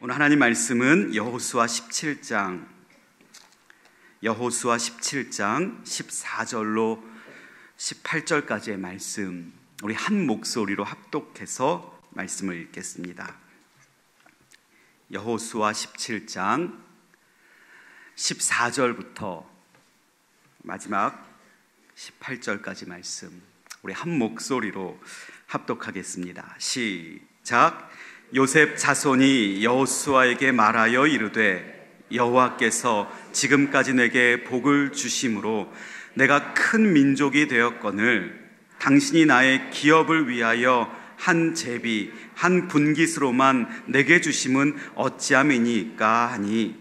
오늘 하나님 말씀은 여호수아 17장 14절로 18절까지의 말씀, 우리 한 목소리로 합독해서 말씀을 읽겠습니다. 여호수아 17장 14절부터 마지막 18절까지 말씀, 우리 한 목소리로 합독하겠습니다. 시작. 요셉 자손이 여호수아에게 말하여 이르되 여호와께서 지금까지 내게 복을 주심으로 내가 큰 민족이 되었거늘 당신이 나의 기업을 위하여 한 제비 한 분깃으로만 내게 주심은 어찌함이니까 하니,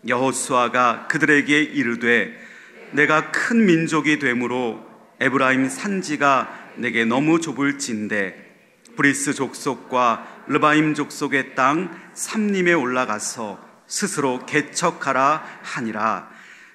여호수아가 그들에게 이르되 내가 큰 민족이 되므로 에브라임 산지가 내게 너무 좁을진대 브리스 족속과 르바임 족속의 땅 삼림에 올라가서 스스로 개척하라 하니라.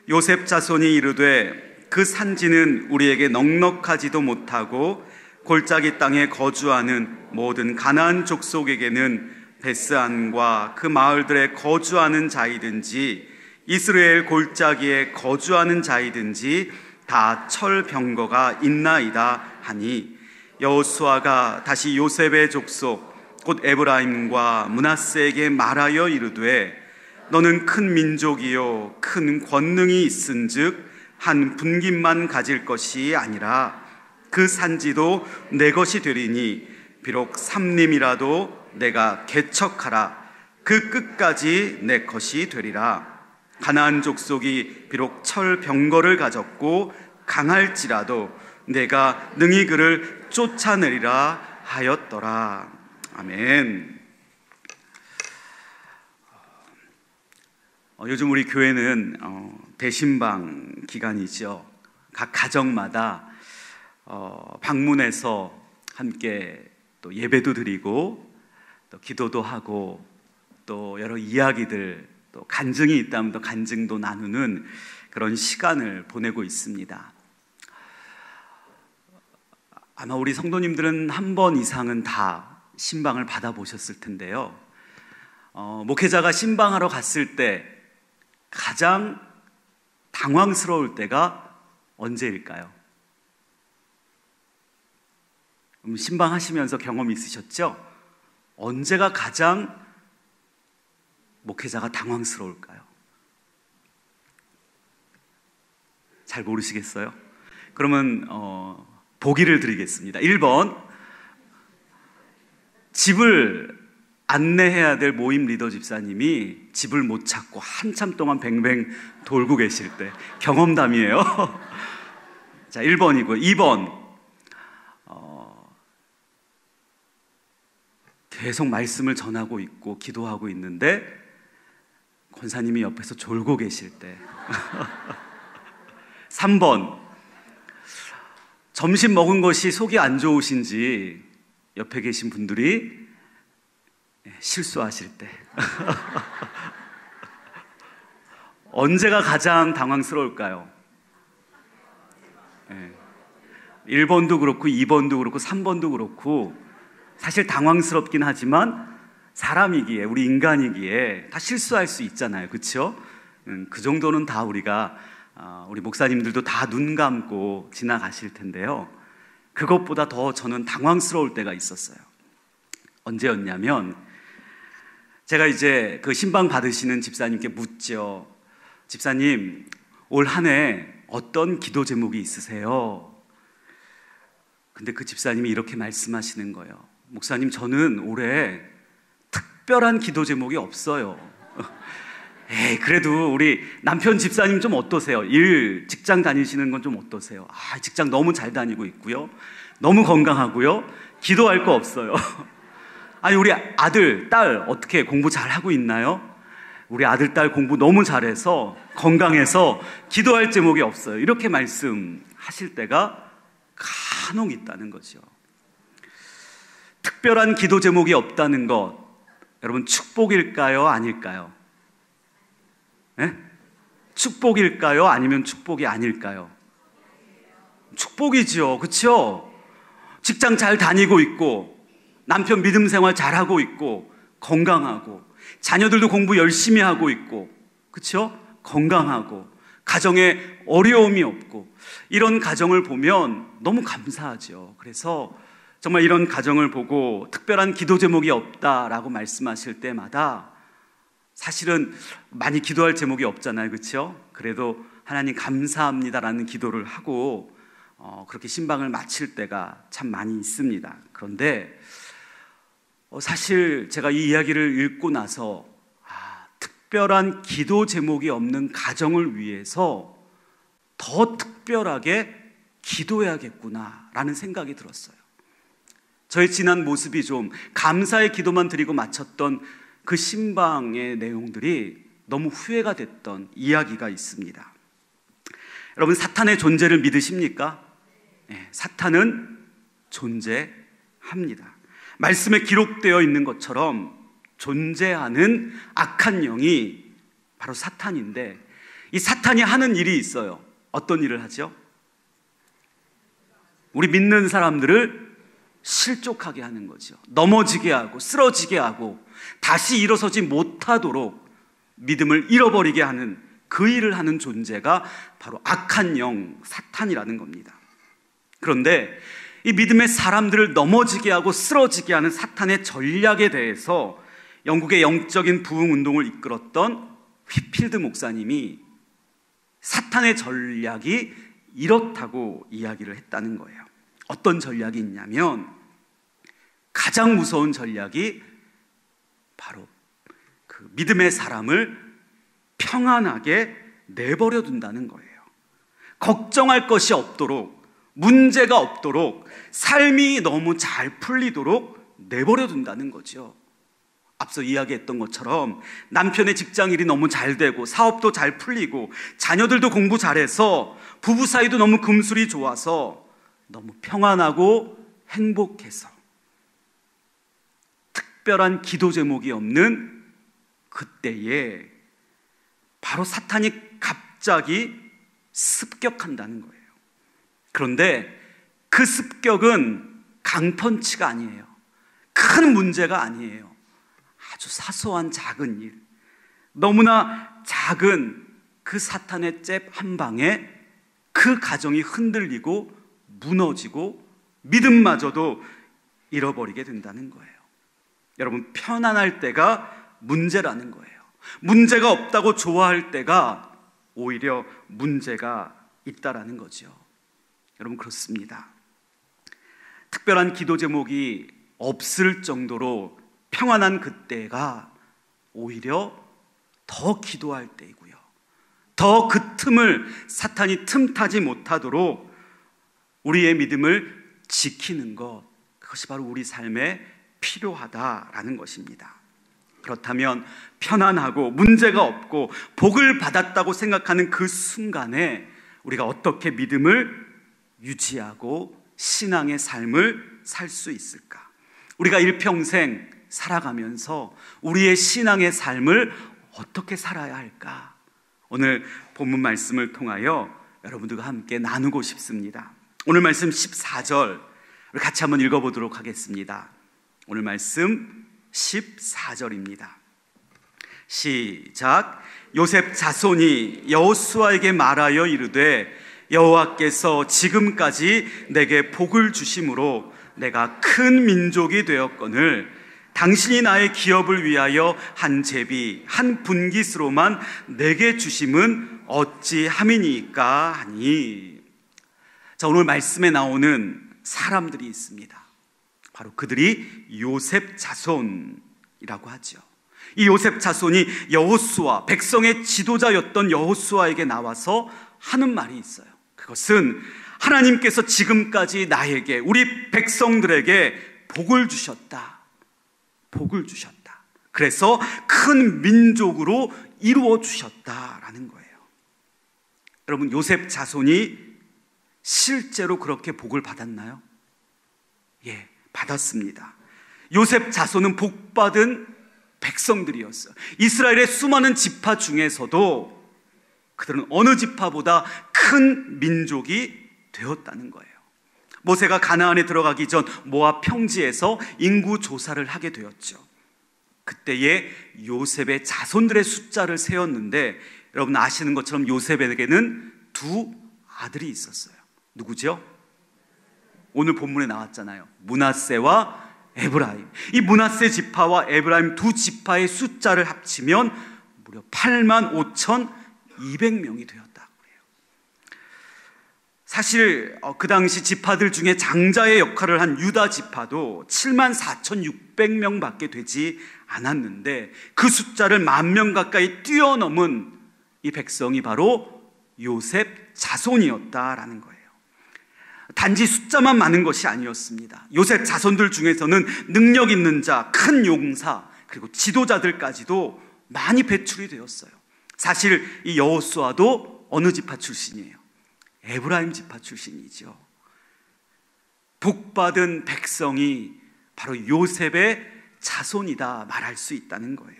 요셉 자손이 이르되 그 산지는 우리에게 넉넉하지도 못하고 골짜기 땅에 거주하는 모든 가나안 족속에게는 베스안과 그 마을들에 거주하는 자이든지 이스라엘 골짜기에 거주하는 자이든지 다 철병거가 있나이다 하니, 여호수아가 다시 요셉의 족속 곧 에브라임과 므낫세에게 말하여 이르되 너는 큰 민족이요 큰 권능이 있은즉 한 분깃만 가질 것이 아니라 그 산지도 내 것이 되리니 비록 삼림이라도 내가 개척하라 그 끝까지 내 것이 되리라. 가나안 족속이 비록 철병거를 가졌고 강할지라도 내가 능히 그를 쫓아내리라 하였더라. 아멘. 요즘 우리 교회는 대신방 기간이죠. 각 가정마다 방문해서 함께 또 예배도 드리고 또 기도도 하고 또 여러 이야기들, 또 간증이 있다면 또 간증도 나누는 그런 시간을 보내고 있습니다. 아마 우리 성도님들은 한 번 이상은 다 신방을 받아보셨을 텐데요. 목회자가 신방하러 갔을 때 가장 당황스러울 때가 언제일까요? 신방하시면서 경험이 있으셨죠? 언제가 가장 목회자가 당황스러울까요? 잘 모르시겠어요? 그러면 보기를 드리겠습니다. 1번, 집을 안내해야 될 모임 리더 집사님이 집을 못 찾고 한참 동안 뱅뱅 돌고 계실 때, 경험담이에요. 자, 1번이고요. 2번, 계속 말씀을 전하고 있고 기도하고 있는데 권사님이 옆에서 졸고 계실 때. 3번, 점심 먹은 것이 속이 안 좋으신지 옆에 계신 분들이 실수하실 때. 언제가 가장 당황스러울까요? 1번도 그렇고 2번도 그렇고 3번도 그렇고, 사실 당황스럽긴 하지만 사람이기에, 우리 인간이기에 다 실수할 수 있잖아요. 그렇죠? 그 정도는 다 우리가, 우리 목사님들도 다 눈 감고 지나가실 텐데요. 그것보다 더 저는 당황스러울 때가 있었어요. 언제였냐면, 제가 이제 그 신방 받으시는 집사님께 묻죠. 집사님, 올 한 해 어떤 기도 제목이 있으세요? 근데 그 집사님이 이렇게 말씀하시는 거예요. 목사님, 저는 올해 특별한 기도 제목이 없어요. 그래도 우리 남편 집사님 좀 어떠세요? 직장 다니시는 건 좀 어떠세요? 직장 너무 잘 다니고 있고요, 너무 건강하고요, 기도할 거 없어요. 아니, 우리 아들, 딸 어떻게 공부 잘하고 있나요? 우리 아들, 딸 공부 너무 잘해서 건강해서 기도할 제목이 없어요. 이렇게 말씀하실 때가 간혹 있다는 거죠. 특별한 기도 제목이 없다는 것, 여러분 축복일까요? 아닐까요? 축복일까요? 아니면 축복이 아닐까요? 축복이지요. 그렇죠? 직장 잘 다니고 있고, 남편 믿음 생활 잘하고 있고, 건강하고, 자녀들도 공부 열심히 하고 있고, 그렇죠? 건강하고, 가정에 어려움이 없고, 이런 가정을 보면 너무 감사하죠. 그래서 정말 이런 가정을 보고 특별한 기도 제목이 없다라고 말씀하실 때마다 사실은 많이 기도할 제목이 없잖아요. 그렇죠? 그래도 하나님 감사합니다라는 기도를 하고 그렇게 신방을 마칠 때가 참 많이 있습니다. 그런데 사실 제가 이 이야기를 읽고 나서 특별한 기도 제목이 없는 가정을 위해서 더 특별하게 기도해야겠구나라는 생각이 들었어요. 저의 지난 모습이 좀 감사의 기도만 드리고 마쳤던 그 신방의 내용들이 너무 후회가 됐던 이야기가 있습니다. 여러분, 사탄의 존재를 믿으십니까? 네, 사탄은 존재합니다. 말씀에 기록되어 있는 것처럼 존재하는 악한 영이 바로 사탄인데, 이 사탄이 하는 일이 있어요. 어떤 일을 하죠? 우리 믿는 사람들을 실족하게 하는 거죠. 넘어지게 하고 쓰러지게 하고 다시 일어서지 못하도록 믿음을 잃어버리게 하는 그 일을 하는 존재가 바로 악한 영 사탄이라는 겁니다. 그런데 이 믿음의 사람들을 넘어지게 하고 쓰러지게 하는 사탄의 전략에 대해서 영국의 영적인 부흥 운동을 이끌었던 휘필드 목사님이 사탄의 전략이 이렇다고 이야기를 했다는 거예요. 어떤 전략이 있냐면, 가장 무서운 전략이 바로 그 믿음의 사람을 평안하게 내버려 둔다는 거예요. 걱정할 것이 없도록, 문제가 없도록, 삶이 너무 잘 풀리도록 내버려 둔다는 거죠. 앞서 이야기했던 것처럼 남편의 직장 일이 너무 잘 되고 사업도 잘 풀리고 자녀들도 공부 잘해서 부부 사이도 너무 금술이 좋아서 너무 평안하고 행복해서 특별한 기도 제목이 없는 그때에 바로 사탄이 갑자기 습격한다는 거예요. 그런데 그 습격은 강펀치가 아니에요. 큰 문제가 아니에요. 아주 사소한 작은 일, 너무나 작은 그 사탄의 잽 한 방에 그 가정이 흔들리고 무너지고 믿음마저도 잃어버리게 된다는 거예요. 여러분, 편안할 때가 문제라는 거예요. 문제가 없다고 좋아할 때가 오히려 문제가 있다라는 거죠. 여러분, 그렇습니다. 특별한 기도 제목이 없을 정도로 평안한 그때가 오히려 더 기도할 때이고요, 더 그 틈을 사탄이 틈타지 못하도록 우리의 믿음을 지키는 것, 그것이 바로 우리 삶에 필요하다라는 것입니다. 그렇다면 편안하고 문제가 없고 복을 받았다고 생각하는 그 순간에 우리가 어떻게 믿음을 유지하고 신앙의 삶을 살 수 있을까? 우리가 일평생 살아가면서 우리의 신앙의 삶을 어떻게 살아야 할까? 오늘 본문 말씀을 통하여 여러분들과 함께 나누고 싶습니다. 오늘 말씀 14절 우리 같이 한번 읽어보도록 하겠습니다. 오늘 말씀 14절입니다. 시작. 요셉 자손이 여호수아에게 말하여 이르되 여호와께서 지금까지 내게 복을 주심으로 내가 큰 민족이 되었거늘 당신이 나의 기업을 위하여 한 제비 한 분깃으로만 내게 주심은 어찌함이니까 하니. 자, 오늘 말씀에 나오는 사람들이 있습니다. 바로 그들이 요셉 자손이라고 하죠. 이 요셉 자손이 여호수아, 백성의 지도자였던 여호수아에게 나와서 하는 말이 있어요. 그것은 하나님께서 지금까지 나에게, 우리 백성들에게 복을 주셨다. 복을 주셨다. 그래서 큰 민족으로 이루어 주셨다라는 거예요. 여러분, 요셉 자손이 실제로 그렇게 복을 받았나요? 예, 받았습니다. 요셉 자손은 복받은 백성들이었어요. 이스라엘의 수많은 지파 중에서도 그들은 어느 지파보다 큰 민족이 되었다는 거예요. 모세가 가나안에 들어가기 전 모압 평지에서 인구 조사를 하게 되었죠. 그때에 요셉의 자손들의 숫자를 세었는데, 여러분 아시는 것처럼 요셉에게는 두 아들이 있었어요. 누구죠? 오늘 본문에 나왔잖아요. 므낫세와 에브라임. 이 므낫세 지파와 에브라임 두 지파의 숫자를 합치면 무려 85,200명이 되었다고 해요. 사실 그 당시 지파들 중에 장자의 역할을 한 유다 지파도 74,600명밖에 되지 않았는데, 그 숫자를 10,000명 가까이 뛰어넘은 이 백성이 바로 요셉 자손이었다라는 거예요. 단지 숫자만 많은 것이 아니었습니다. 요셉 자손들 중에서는 능력 있는 자, 큰 용사, 그리고 지도자들까지도 많이 배출이 되었어요. 사실 이 여호수아도 어느 지파 출신이에요? 에브라임 지파 출신이죠. 복받은 백성이 바로 요셉의 자손이다 말할 수 있다는 거예요.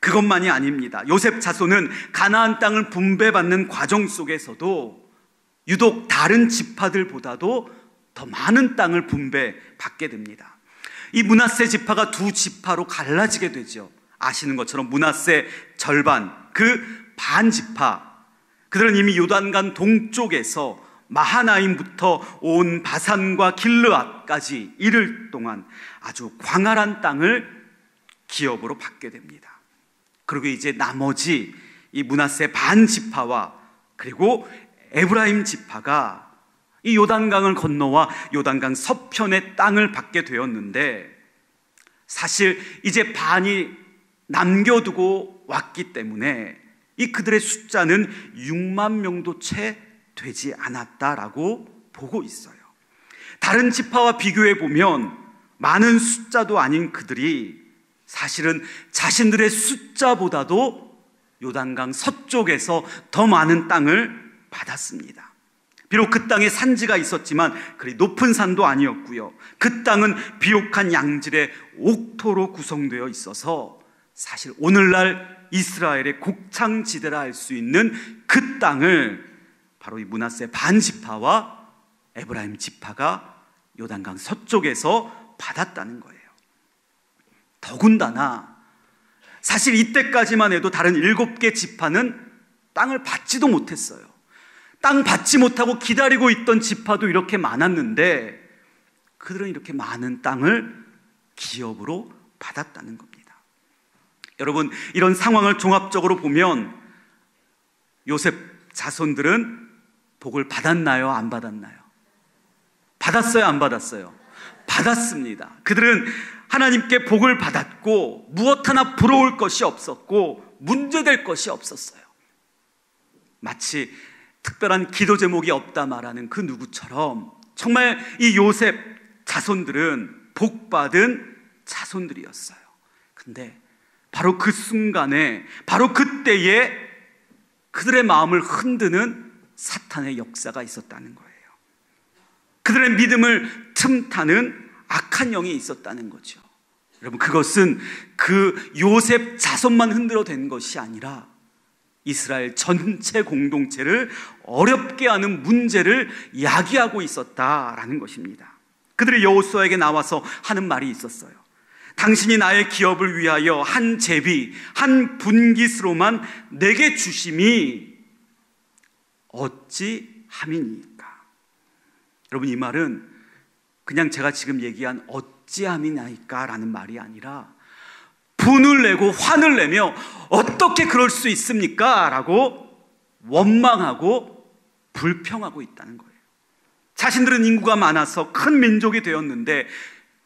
그것만이 아닙니다. 요셉 자손은 가나안 땅을 분배받는 과정 속에서도 유독 다른 지파들보다도 더 많은 땅을 분배받게 됩니다. 이 므낫세 지파가 두 지파로 갈라지게 되죠. 아시는 것처럼 므낫세 절반, 그 반 지파, 그들은 이미 요단강 동쪽에서 마하나임부터 온 바산과 길르앗까지 이를 동안 아주 광활한 땅을 기업으로 받게 됩니다. 그리고 이제 나머지 이 므낫세 반 지파와 그리고 에브라임 지파가 이 요단강을 건너와 요단강 서편의 땅을 받게 되었는데, 사실 이제 반이 남겨두고 왔기 때문에 이 그들의 숫자는 6만 명도 채 되지 않았다라고 보고 있어요. 다른 지파와 비교해 보면 많은 숫자도 아닌 그들이 사실은 자신들의 숫자보다도 요단강 서쪽에서 더 많은 땅을 받았습니다. 비록 그 땅에 산지가 있었지만 그리 높은 산도 아니었고요. 그 땅은 비옥한 양질의 옥토로 구성되어 있어서 사실 오늘날 이스라엘의 곡창지대라 할 수 있는 그 땅을 바로 이 므낫세 반 지파와 에브라임 지파가 요단강 서쪽에서 받았다는 거예요. 더군다나 사실 이때까지만 해도 다른 7개 지파는 땅을 받지도 못했어요. 땅 받지 못하고 기다리고 있던 지파도 이렇게 많았는데, 그들은 이렇게 많은 땅을 기업으로 받았다는 겁니다. 여러분, 이런 상황을 종합적으로 보면 요셉 자손들은 복을 받았나요? 안 받았나요? 받았어요? 안 받았어요? 받았습니다. 그들은 하나님께 복을 받았고 무엇 하나 부러울 것이 없었고 문제될 것이 없었어요. 마치 특별한 기도 제목이 없다 말하는 그 누구처럼 정말 이 요셉 자손들은 복받은 자손들이었어요. 근데 바로 그 순간에, 바로 그때에 그들의 마음을 흔드는 사탄의 역사가 있었다는 거예요. 그들의 믿음을 틈타는 악한 영이 있었다는 거죠. 여러분, 그것은 그 요셉 자손만 흔들어 된 것이 아니라 이스라엘 전체 공동체를 어렵게 하는 문제를 야기하고 있었다라는 것입니다. 그들이 여호수아에게 나와서 하는 말이 있었어요. 당신이 나의 기업을 위하여 한 제비, 한 분깃으로만 내게 주심이 어찌 함이니까. 여러분, 이 말은 그냥 제가 지금 얘기한 어찌함이나이까 라는 말이 아니라 분을 내고 화를 내며 어떻게 그럴 수 있습니까? 라고 원망하고 불평하고 있다는 거예요. 자신들은 인구가 많아서 큰 민족이 되었는데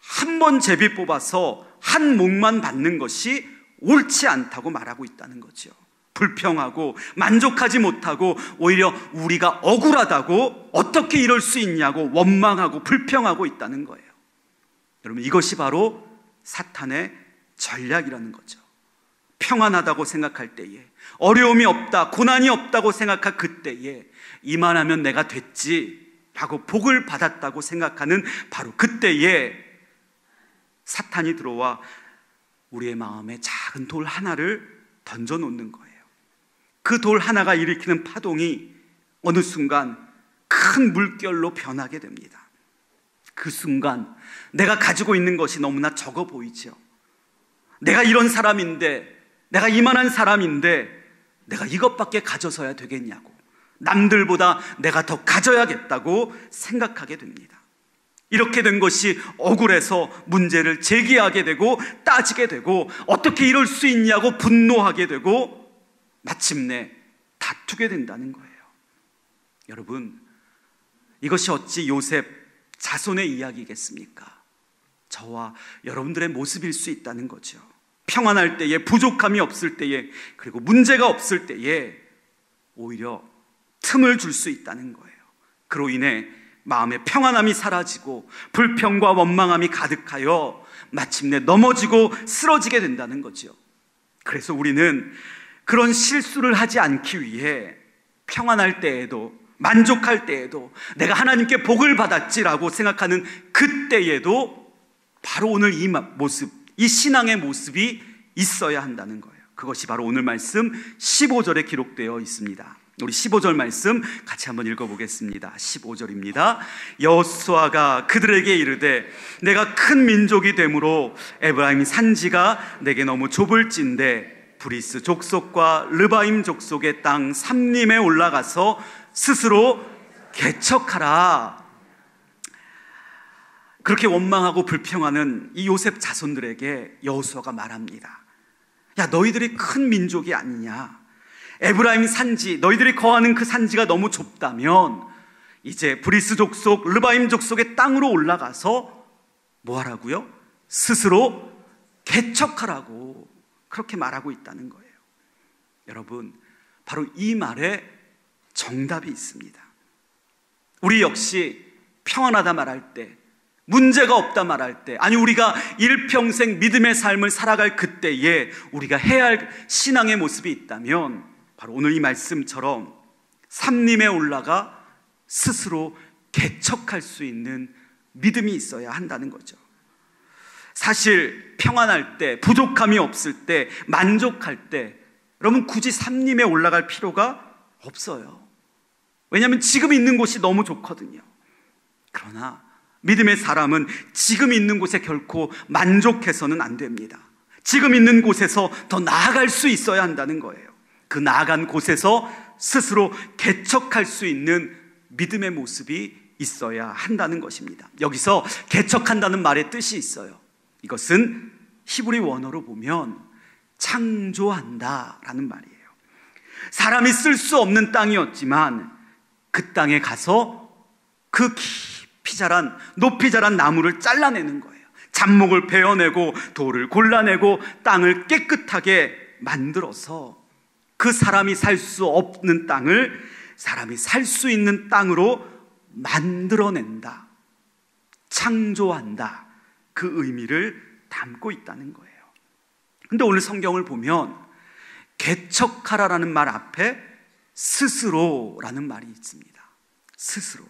한 번 제비 뽑아서 한 몫만 받는 것이 옳지 않다고 말하고 있다는 거죠. 불평하고 만족하지 못하고 오히려 우리가 억울하다고 어떻게 이럴 수 있냐고 원망하고 불평하고 있다는 거예요. 여러분, 이것이 바로 사탄의 전략이라는 거죠. 평안하다고 생각할 때에, 어려움이 없다, 고난이 없다고 생각할 그때에 이만하면 내가 됐지 라고 복을 받았다고 생각하는 바로 그때에 사탄이 들어와 우리의 마음에 작은 돌 하나를 던져놓는 거예요. 그 돌 하나가 일으키는 파동이 어느 순간 큰 물결로 변하게 됩니다. 그 순간 내가 가지고 있는 것이 너무나 적어 보이죠. 내가 이런 사람인데, 내가 이만한 사람인데 내가 이것밖에 가져서야 되겠냐고, 남들보다 내가 더 가져야겠다고 생각하게 됩니다. 이렇게 된 것이 억울해서 문제를 제기하게 되고 따지게 되고 어떻게 이럴 수 있냐고 분노하게 되고 마침내 다투게 된다는 거예요. 여러분, 이것이 어찌 요셉 자손의 이야기겠습니까? 저와 여러분들의 모습일 수 있다는 거죠. 평안할 때에, 부족함이 없을 때에, 그리고 문제가 없을 때에 오히려 틈을 줄 수 있다는 거예요. 그로 인해 마음의 평안함이 사라지고 불평과 원망함이 가득하여 마침내 넘어지고 쓰러지게 된다는 거죠. 그래서 우리는 그런 실수를 하지 않기 위해 평안할 때에도, 만족할 때에도, 내가 하나님께 복을 받았지라고 생각하는 그때에도 바로 오늘 이 모습, 이 신앙의 모습이 있어야 한다는 거예요. 그것이 바로 오늘 말씀 15절에 기록되어 있습니다. 우리 15절 말씀 같이 한번 읽어보겠습니다. 15절입니다. 여호수아가 그들에게 이르되 내가 큰 민족이 되므로 에브라임 산지가 내게 너무 좁을진데 브리스 족속과 르바임 족속의 땅 삼림에 올라가서 스스로 개척하라. 그렇게 원망하고 불평하는 이 요셉 자손들에게 여호수아가 말합니다. 야, 너희들이 큰 민족이 아니냐? 에브라임 산지, 너희들이 거하는 그 산지가 너무 좁다면 이제 브리스 족속, 르바임 족속의 땅으로 올라가서 뭐 하라고요? 스스로 개척하라고 그렇게 말하고 있다는 거예요. 여러분, 바로 이 말에 정답이 있습니다. 우리 역시 평안하다 말할 때, 문제가 없다 말할 때, 아니 우리가 일평생 믿음의 삶을 살아갈 그때에 우리가 해야 할 신앙의 모습이 있다면 바로 오늘 이 말씀처럼 삼림에 올라가 스스로 개척할 수 있는 믿음이 있어야 한다는 거죠. 사실 평안할 때, 부족함이 없을 때, 만족할 때 여러분 굳이 삼림에 올라갈 필요가 없어요. 왜냐하면 지금 있는 곳이 너무 좋거든요. 그러나 믿음의 사람은 지금 있는 곳에 결코 만족해서는 안 됩니다. 지금 있는 곳에서 더 나아갈 수 있어야 한다는 거예요. 그 나아간 곳에서 스스로 개척할 수 있는 믿음의 모습이 있어야 한다는 것입니다. 여기서 개척한다는 말의 뜻이 있어요. 이것은 히브리 원어로 보면 창조한다라는 말이에요. 사람이 쓸 수 없는 땅이었지만 그 땅에 가서 그 깊이 자란, 높이 자란 나무를 잘라내는 거예요. 잡목을 베어내고 돌을 골라내고 땅을 깨끗하게 만들어서 그 사람이 살 수 없는 땅을 사람이 살 수 있는 땅으로 만들어낸다, 창조한다, 그 의미를 담고 있다는 거예요. 근데 오늘 성경을 보면 개척하라라는 말 앞에 스스로라는 말이 있습니다. 스스로.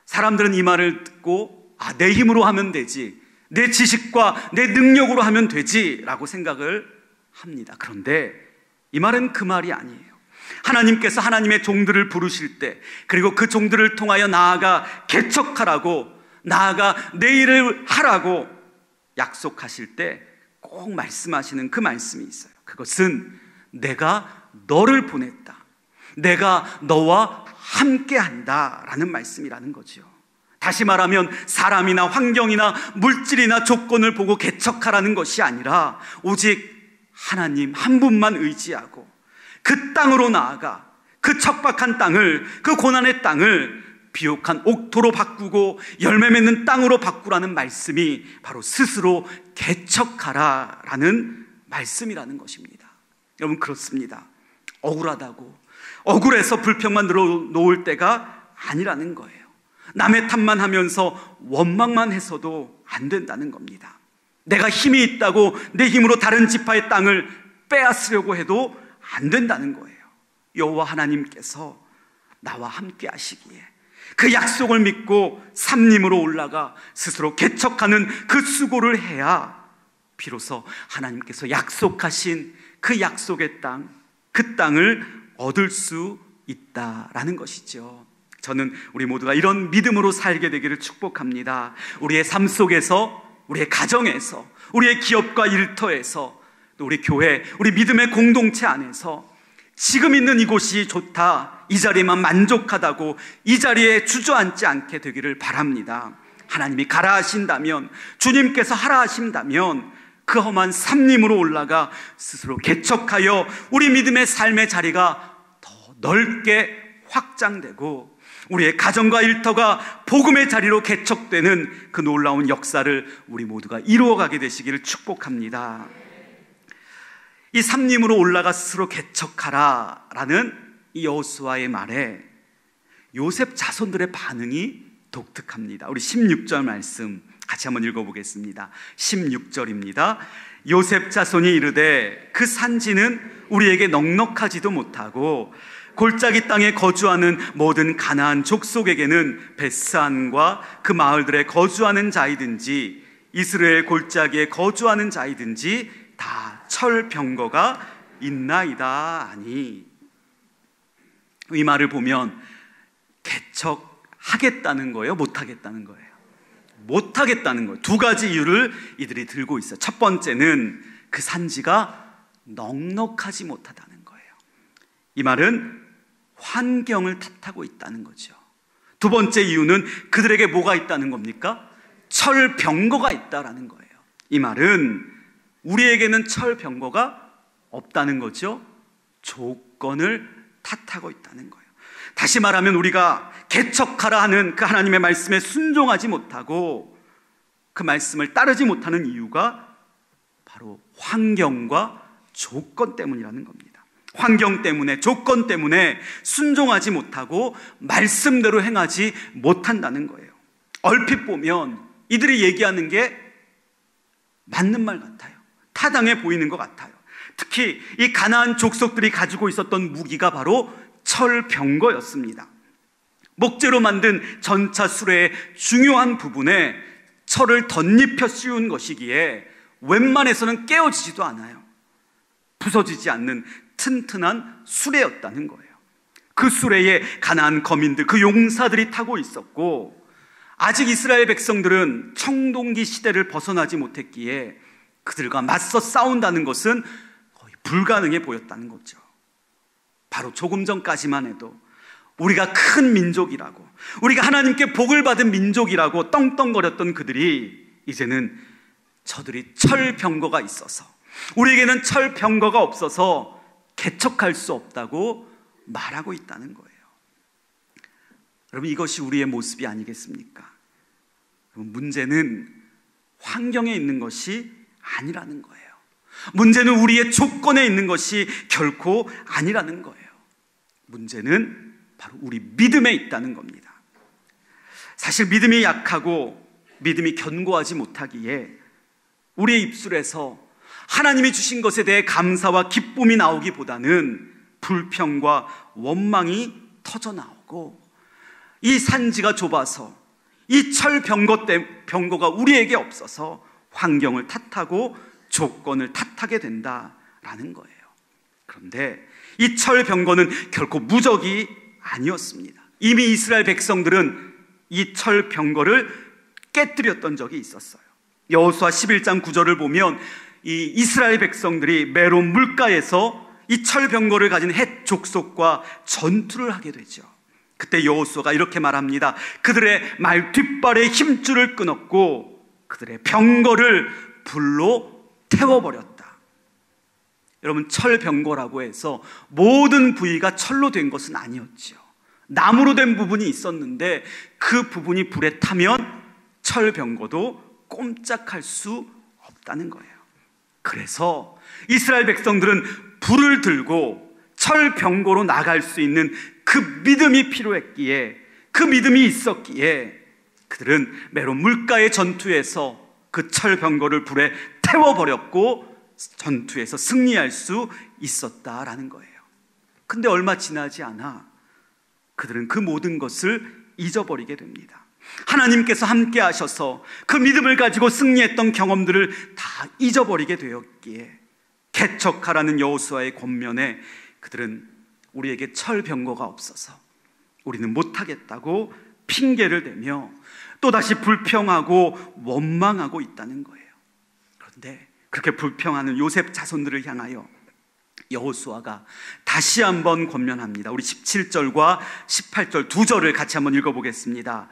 사람들은 이 말을 듣고 내 힘으로 하면 되지, 내 지식과 내 능력으로 하면 되지 라고 생각을 합니다. 그런데 이 말은 그 말이 아니에요. 하나님께서 하나님의 종들을 부르실 때, 그리고 그 종들을 통하여 나아가 개척하라고, 나아가 내 일을 하라고 약속하실 때 꼭 말씀하시는 그 말씀이 있어요. 그것은 내가 너를 보냈다, 내가 너와 함께한다 라는 말씀이라는 거죠. 다시 말하면 사람이나 환경이나 물질이나 조건을 보고 개척하라는 것이 아니라 오직 하나님 한 분만 의지하고 그 땅으로 나아가 그 척박한 땅을, 그 고난의 땅을 비옥한 옥토로 바꾸고 열매 맺는 땅으로 바꾸라는 말씀이 바로 스스로 개척하라라는 말씀이라는 것입니다. 여러분, 그렇습니다. 억울하다고, 억울해서 불평만 늘어놓을 때가 아니라는 거예요. 남의 탓만 하면서 원망만 해서도 안 된다는 겁니다. 내가 힘이 있다고 내 힘으로 다른 지파의 땅을 빼앗으려고 해도 안 된다는 거예요. 여호와 하나님께서 나와 함께 하시기에 그 약속을 믿고 삼림으로 올라가 스스로 개척하는 그 수고를 해야 비로소 하나님께서 약속하신 그 약속의 땅, 그 땅을 얻을 수 있다라는 것이죠. 저는 우리 모두가 이런 믿음으로 살게 되기를 축복합니다. 우리의 삶 속에서, 우리의 가정에서, 우리의 기업과 일터에서, 또 우리 교회, 우리 믿음의 공동체 안에서 지금 있는 이곳이 좋다, 이 자리에만 만족하다고 이 자리에 주저앉지 않게 되기를 바랍니다. 하나님이 가라 하신다면, 주님께서 하라 하신다면 그 험한 산림으로 올라가 스스로 개척하여 우리 믿음의 삶의 자리가 더 넓게 확장되고 우리의 가정과 일터가 복음의 자리로 개척되는 그 놀라운 역사를 우리 모두가 이루어가게 되시기를 축복합니다. 이 산림으로 올라가 스스로 개척하라 라는 이 여호수아의 말에 요셉 자손들의 반응이 독특합니다. 우리 16절 말씀 같이 한번 읽어보겠습니다. 16절입니다. 요셉 자손이 이르되 그 산지는 우리에게 넉넉하지도 못하고 골짜기 땅에 거주하는 모든 가나안 족속에게는 벳산과 그 마을들에 거주하는 자이든지 이스라엘 골짜기에 거주하는 자이든지 다 철병거가 있나이다 하니, 이 말을 보면 개척하겠다는 거예요, 못하겠다는 거예요? 못하겠다는 거예요. 두 가지 이유를 이들이 들고 있어요. 첫 번째는 그 산지가 넉넉하지 못하다는 거예요. 이 말은 환경을 탓하고 있다는 거죠. 두 번째 이유는 그들에게 뭐가 있다는 겁니까? 철병거가 있다라는 거예요. 이 말은 우리에게는 철병거가 없다는 거죠. 조건을 탓하고 있다는 거예요. 다시 말하면 우리가 개척하라 하는 그 하나님의 말씀에 순종하지 못하고 그 말씀을 따르지 못하는 이유가 바로 환경과 조건 때문이라는 겁니다. 환경 때문에, 조건 때문에 순종하지 못하고 말씀대로 행하지 못한다는 거예요. 얼핏 보면 이들이 얘기하는 게 맞는 말 같아요. 타당해 보이는 것 같아요. 특히 이 가나안 족속들이 가지고 있었던 무기가 바로 철병거였습니다. 목재로 만든 전차 수레의 중요한 부분에 철을 덧입혀 씌운 것이기에 웬만해서는 깨어지지도 않아요. 부서지지 않는 튼튼한 수레였다는 거예요. 그 수레에 가나안 거민들, 그 용사들이 타고 있었고, 아직 이스라엘 백성들은 청동기 시대를 벗어나지 못했기에 그들과 맞서 싸운다는 것은 거의 불가능해 보였다는 거죠. 바로 조금 전까지만 해도 우리가 큰 민족이라고, 우리가 하나님께 복을 받은 민족이라고 떵떵거렸던 그들이 이제는 저들이 철병거가 있어서, 우리에게는 철병거가 없어서 개척할 수 없다고 말하고 있다는 거예요. 여러분, 이것이 우리의 모습이 아니겠습니까? 문제는 환경에 있는 것이 아니라는 거예요. 문제는 우리의 조건에 있는 것이 결코 아니라는 거예요. 문제는 바로 우리 믿음에 있다는 겁니다. 사실 믿음이 약하고 믿음이 견고하지 못하기에 우리의 입술에서 하나님이 주신 것에 대해 감사와 기쁨이 나오기보다는 불평과 원망이 터져 나오고, 이 산지가 좁아서, 이 철병거가 우리에게 없어서 환경을 탓하고 조건을 탓하게 된다라는 거예요. 그런데 이 철병거는 결코 무적이 아니었습니다. 이미 이스라엘 백성들은 이 철병거를 깨뜨렸던 적이 있었어요. 여호수아 11장 9절을 보면 이 이스라엘 백성들이 메론 물가에서 이 철병거를 가진 헷 족속과 전투를 하게 되죠. 그때 여호수아가 이렇게 말합니다. 그들의 말 뒷발에 힘줄을 끊었고 그들의 병거를 불로 태워버렸다. 여러분, 철병거라고 해서 모든 부위가 철로 된 것은 아니었죠. 나무로 된 부분이 있었는데 그 부분이 불에 타면 철병거도 꼼짝할 수 없다는 거예요. 그래서 이스라엘 백성들은 불을 들고 철병거로 나갈 수 있는 그 믿음이 필요했기에, 그 믿음이 있었기에 그들은 메론 물가의 전투에서 그 철병거를 불에 태워버렸고 전투에서 승리할 수 있었다라는 거예요. 근데 얼마 지나지 않아 그들은 그 모든 것을 잊어버리게 됩니다. 하나님께서 함께 하셔서 그 믿음을 가지고 승리했던 경험들을 다 잊어버리게 되었기에 개척하라는 여호수아의 권면에 그들은 우리에게 철병거가 없어서, 우리는 못하겠다고 핑계를 대며 또다시 불평하고 원망하고 있다는 거예요. 그런데 그렇게 불평하는 요셉 자손들을 향하여 여호수아가 다시 한번 권면합니다. 우리 17절과 18절 두 절을 같이 한번 읽어보겠습니다.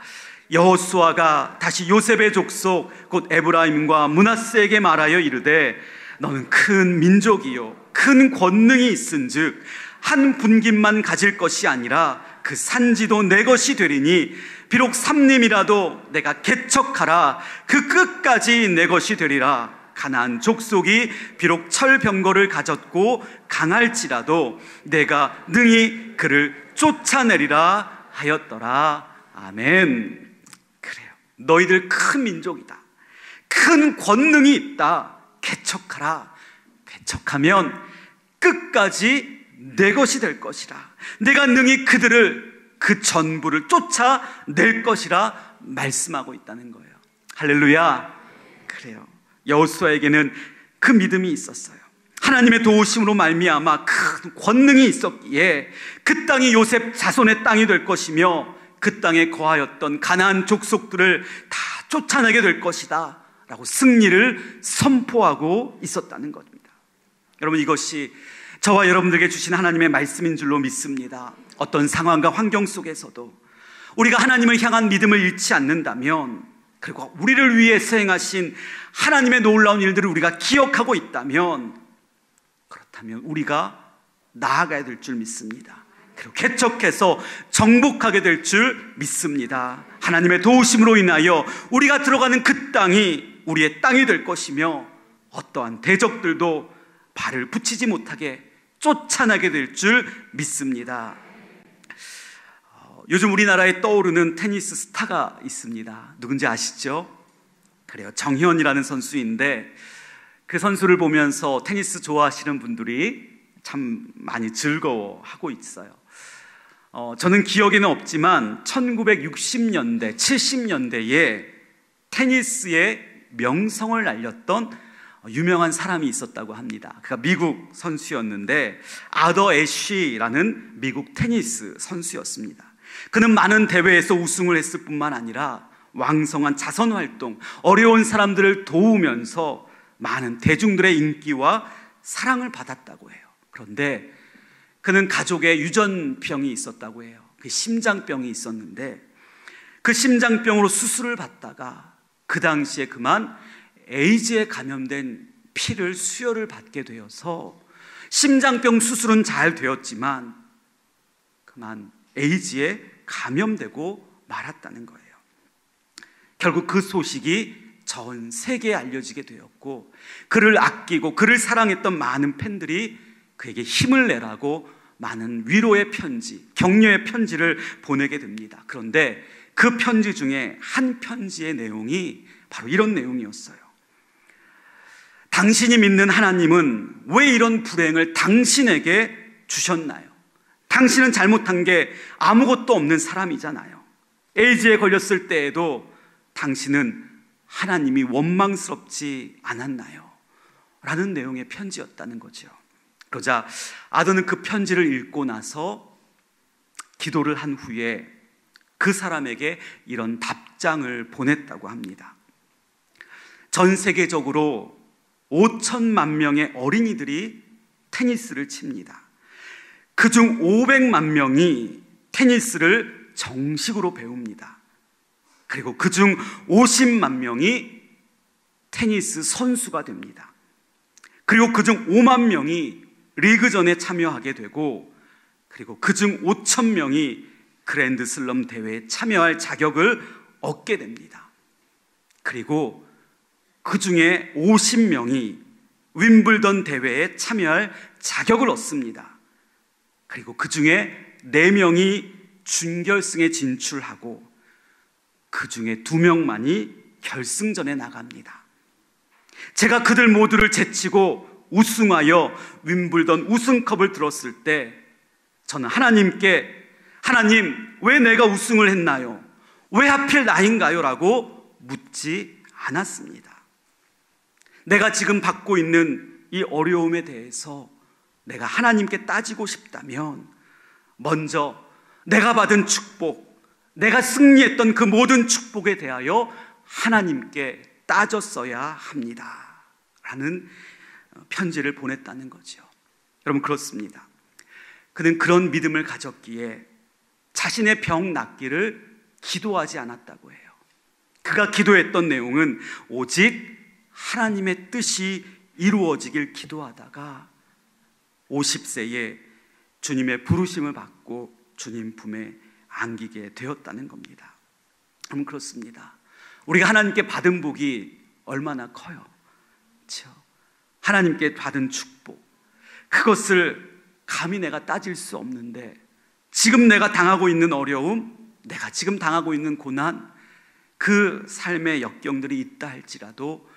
여호수아가 다시 요셉의 족속 곧 에브라임과 므낫세에게 말하여 이르되 너는 큰 민족이요 큰 권능이 있은즉 한 분깃만 가질 것이 아니라 그 산지도 내 것이 되리니 비록 삼림이라도 내가 개척하라 그 끝까지 내 것이 되리라. 가나안 족속이 비록 철병거를 가졌고 강할지라도 내가 능히 그를 쫓아내리라 하였더라. 아멘. 그래요. 너희들 큰 민족이다. 큰 권능이 있다. 개척하라. 개척하면 끝까지 내 것이 될 것이라. 내가 능히 그들을 그 전부를 쫓아낼 것이라 말씀하고 있다는 거예요. 할렐루야. 그래요. 여호수아에게는 그 믿음이 있었어요. 하나님의 도우심으로 말미암아 큰 권능이 있었기에 그 땅이 요셉 자손의 땅이 될 것이며 그 땅에 거하였던 가나안 족속들을 다 쫓아내게 될 것이다 라고 승리를 선포하고 있었다는 겁니다. 여러분, 이것이 저와 여러분들에게 주신 하나님의 말씀인 줄로 믿습니다. 어떤 상황과 환경 속에서도 우리가 하나님을 향한 믿음을 잃지 않는다면, 그리고 우리를 위해서 행하신 하나님의 놀라운 일들을 우리가 기억하고 있다면, 그렇다면 우리가 나아가야 될 줄 믿습니다. 그리고 개척해서 정복하게 될 줄 믿습니다. 하나님의 도우심으로 인하여 우리가 들어가는 그 땅이 우리의 땅이 될 것이며 어떠한 대적들도 발을 붙이지 못하게 쫓아나게 될 줄 믿습니다. 요즘 우리나라에 떠오르는 테니스 스타가 있습니다. 누군지 아시죠? 그래요. 정희원이라는 선수인데 그 선수를 보면서 테니스 좋아하시는 분들이 참 많이 즐거워하고 있어요. 저는 기억에는 없지만 1960년대, 70년대에 테니스의 명성을 알렸던 유명한 사람이 있었다고 합니다. 그가 미국 선수였는데 아더 애쉬라는 미국 테니스 선수였습니다. 그는 많은 대회에서 우승을 했을 뿐만 아니라 왕성한 자선활동, 어려운 사람들을 도우면서 많은 대중들의 인기와 사랑을 받았다고 해요. 그런데 그는 가족에 유전병이 있었다고 해요. 그 심장병이 있었는데 그 심장병으로 수술을 받다가 그 당시에 그만 에이즈에 감염된 피를 수혈을 받게 되어서 심장병 수술은 잘 되었지만 그만 에이즈에 감염되고 말았다는 거예요. 결국 그 소식이 전 세계에 알려지게 되었고 그를 아끼고 그를 사랑했던 많은 팬들이 그에게 힘을 내라고 많은 위로의 편지, 격려의 편지를 보내게 됩니다. 그런데 그 편지 중에 한 편지의 내용이 바로 이런 내용이었어요. 당신이 믿는 하나님은 왜 이런 불행을 당신에게 주셨나요? 당신은 잘못한 게 아무것도 없는 사람이잖아요. 에이즈에 걸렸을 때에도 당신은 하나님이 원망스럽지 않았나요? 라는 내용의 편지였다는 거죠. 그러자 아더는 그 편지를 읽고 나서 기도를 한 후에 그 사람에게 이런 답장을 보냈다고 합니다. 전 세계적으로 5천만 명의 어린이들이 테니스를 칩니다. 그중 500만 명이 테니스를 정식으로 배웁니다. 그리고 그중 50만 명이 테니스 선수가 됩니다. 그리고 그중 5만 명이 리그전에 참여하게 되고, 그리고 그중 5천 명이 그랜드슬럼 대회에 참여할 자격을 얻게 됩니다. 그리고 그 중에 50명이 윈블던 대회에 참여할 자격을 얻습니다. 그리고 그 중에 4명이 준결승에 진출하고 그 중에 2명만이 결승전에 나갑니다. 제가 그들 모두를 제치고 우승하여 윈블던 우승컵을 들었을 때 저는 하나님께 하나님, 왜 내가 우승을 했나요? 왜 하필 나인가요? 라고 묻지 않았습니다. 내가 지금 받고 있는 이 어려움에 대해서 내가 하나님께 따지고 싶다면 먼저 내가 받은 축복, 내가 승리했던 그 모든 축복에 대하여 하나님께 따졌어야 합니다 라는 편지를 보냈다는 거죠. 여러분, 그렇습니다. 그는 그런 믿음을 가졌기에 자신의 병 낫기를 기도하지 않았다고 해요. 그가 기도했던 내용은 오직 하나님의 뜻이 이루어지길 기도하다가 50세에 주님의 부르심을 받고 주님 품에 안기게 되었다는 겁니다. 여러분, 그렇습니다. 우리가 하나님께 받은 복이 얼마나 커요. 그렇죠? 하나님께 받은 축복, 그것을 감히 내가 따질 수 없는데, 지금 내가 당하고 있는 어려움, 내가 지금 당하고 있는 고난, 그 삶의 역경들이 있다 할지라도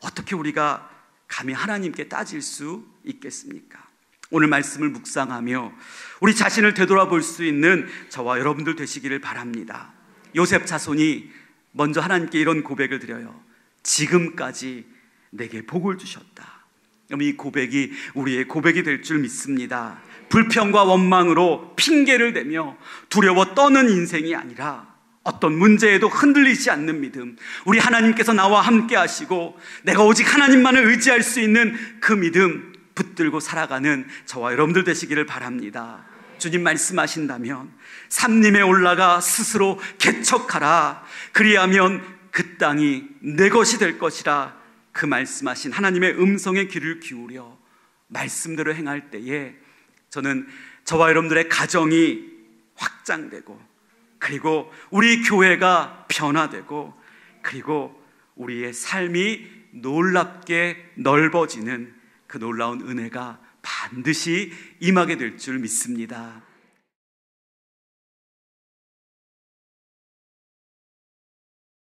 어떻게 우리가 감히 하나님께 따질 수 있겠습니까? 오늘 말씀을 묵상하며 우리 자신을 되돌아볼 수 있는 저와 여러분들 되시기를 바랍니다. 요셉 자손이 먼저 하나님께 이런 고백을 드려요. 지금까지 내게 복을 주셨다. 이 고백이 우리의 고백이 될 줄 믿습니다. 불평과 원망으로 핑계를 대며 두려워 떠는 인생이 아니라 어떤 문제에도 흔들리지 않는 믿음, 우리 하나님께서 나와 함께 하시고 내가 오직 하나님만을 의지할 수 있는 그 믿음 붙들고 살아가는 저와 여러분들 되시기를 바랍니다. 주님 말씀하신다면 산림에 올라가 스스로 개척하라, 그리하면 그 땅이 내 것이 될 것이라, 그 말씀하신 하나님의 음성에 귀를 기울여 말씀대로 행할 때에 저는 저와 여러분들의 가정이 확장되고, 그리고 우리 교회가 변화되고, 그리고 우리의 삶이 놀랍게 넓어지는 그 놀라운 은혜가 반드시 임하게 될 줄 믿습니다.